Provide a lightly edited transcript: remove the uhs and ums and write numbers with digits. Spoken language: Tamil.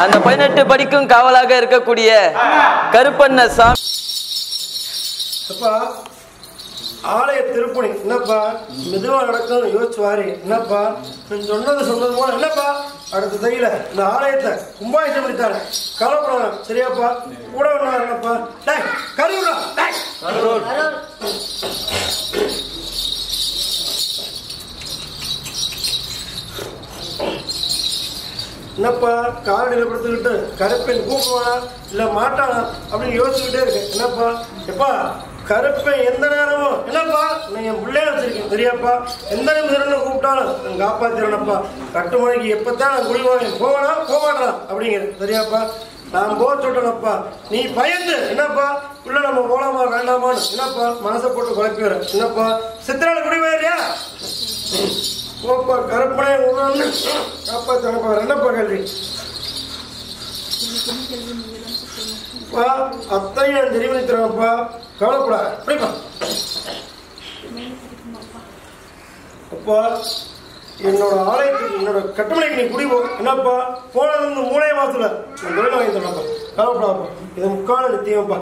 அந்த 18 படிக்கும் காவலாக இருக்கக்கூடிய கருப்பண்ண சாமி ஆலய திருப்பணி என்னப்பா மெதுவா நடக்கும் யோசிச்சு வாரி என்னப்பா சொன்னது போல என்னப்பா அடுத்த தையில இந்த ஆலயத்தை கும்பாபிஷேகம் பண்ணித்தாரு கவலைப்படாத சரியாப்பா கூட ஒண்ணா என்னப்பா கருவுடா என்னப்பா காலடியில் படுத்துக்கிட்டு கருப்பன் கூப்பிடுவானா இல்ல மாட்டானா அப்படின்னு யோசிச்சுக்கிட்டே இருக்கு என்னப்பா எப்பா கருப்பன் எந்த நேரமும் என்னப்பா நான் என் பிள்ளைய வச்சிருக்கேன் சரியாப்பா எந்த நிமிஷம் கூப்பிட்டாலும் நான் காப்பாத்திரனப்பா கட்டுமணிக்கு எப்பத்தான் நான் குடிவாங்க போவானா போவானா அப்படிங்கிறது சரியாப்பா நான் போக சொல்றேனப்பா நீ பயந்து என்னப்பா உள்ள நம்ம போலாமா வேண்டாமான்னு என்னப்பா மனசை போட்டு குழப்பிடுற என்னப்பா சித்திரால குடிவாரியா போப்பா கருப்பனே காப்பாத்தனப்பா என்னப்பா கேள்வி அத்தையும் தெரிவிக்கிறப்பா கவலைப்படா அப்படிப்பா அப்பா என்னோட ஆலயத்துக்கு என்னோட கட்டுமனைக்கு நீ குடிப்போ என்னப்பா போனது 3 மாசத்துல நான் தொழில் வாங்கி தரப்பா கவலைப்படாப்பா இது முக்கால நித்தியம்ப்பா